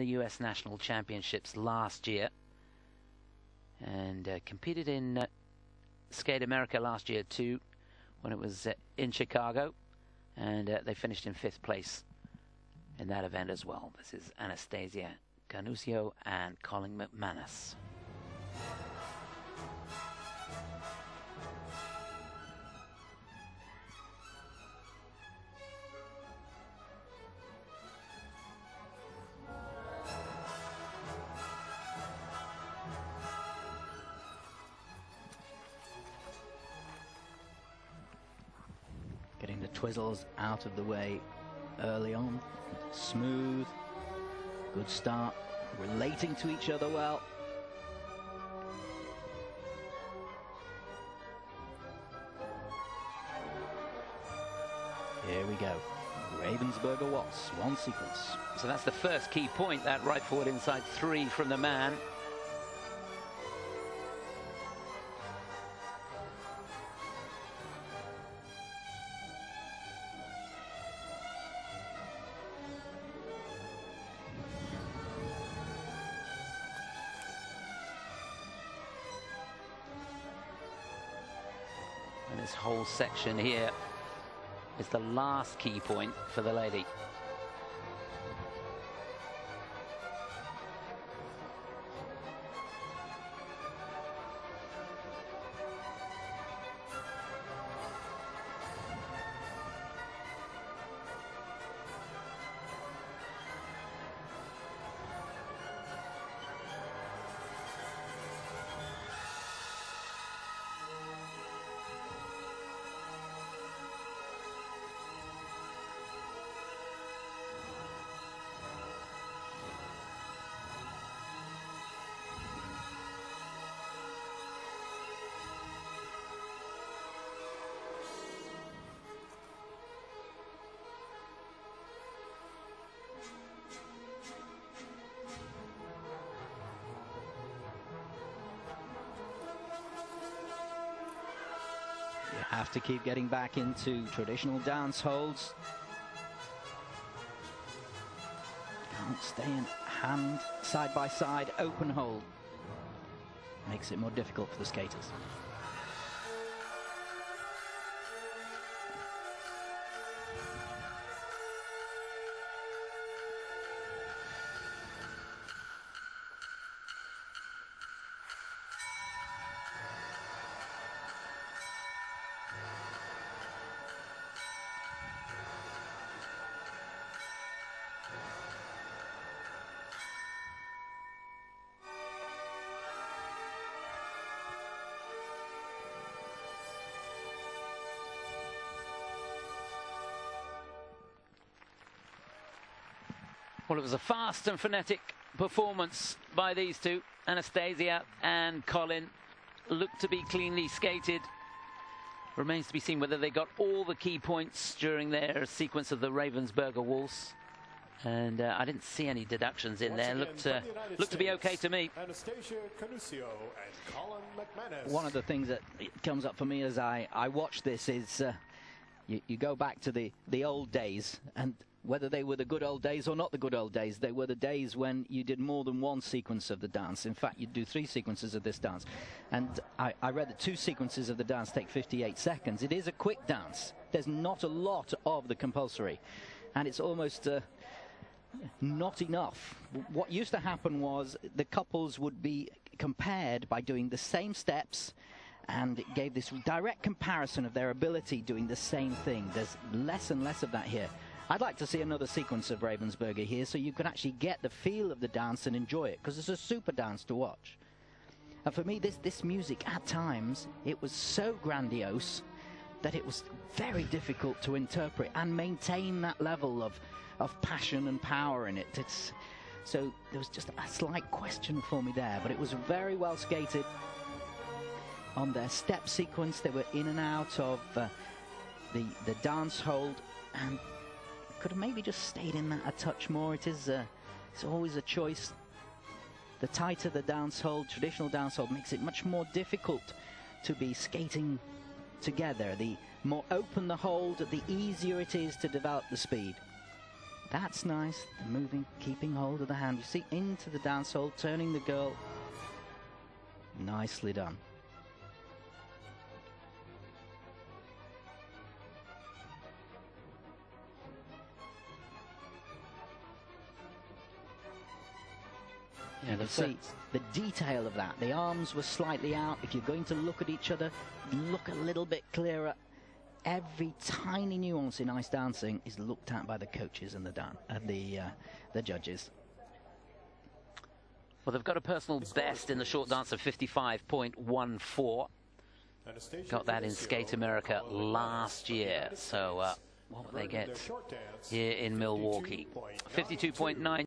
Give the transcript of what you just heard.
the US National Championships last year and competed in Skate America last year too, when it was in Chicago, and they finished in 5th place in that event as well. This is Anastasia Cannuscio and Colin McManus. Getting the twizzles out of the way early on. Smooth, good start, relating to each other well. Here we go. Ravensburger waltz, one sequence. So that's the first key point, that right forward inside 3 from the man. And this whole section here is the last key point for the lady. You have to keep getting back into traditional dance holds. Can't stay in hand, side by side, open hold. Makes it more difficult for the skaters. Well, it was a fast and frenetic performance by these two. Anastasia and Colin looked to be cleanly skated. Remains to be seen whether they got all the key points during their sequence of the Ravensburger waltz. And I didn't see any deductions in there. Looked to be okay to me. Anastasia Cannuscio and Colin McManus. One of the things that comes up for me as I watch this is you go back to the old days, and whether they were the good old days or not the good old days, they were the days when you did more than one sequence of the dance. In fact, you'd do 3 sequences of this dance. And I read that 2 sequences of the dance take 58 seconds. It is a quick dance. There's not a lot of the compulsory. And it's almost not enough. What used to happen was the couples would be compared by doing the same steps, and it gave this direct comparison of their ability doing the same thing. There's less and less of that here. I'd like to see another sequence of Ravensburger here so you can actually get the feel of the dance and enjoy it, because it's a super dance to watch. And for me, this music, at times, it was so grandiose that it was very difficult to interpret and maintain that level of passion and power in it. So there was just a slight question for me there, but it was very well skated. On their step sequence, they were in and out of the dance hold, and could have maybe just stayed in that a touch more. It's always a choice. The tighter the dance hold, traditional dance hold, makes it much more difficult to be skating together. The more open the hold, the easier it is to develop the speed. That's nice. Moving, keeping hold of the hand. You see, into the dance hole, turning the girl. Nicely done. Yeah, you see the detail of that. The arms were slightly out. If you're going to look at each other, look a little bit clearer. Every tiny nuance in ice dancing is looked at by the coaches and the judges. Well, they've got a personal best in the short dance of 55.14. Got that in Skate America last year. So what will they get here in Milwaukee? 52.9.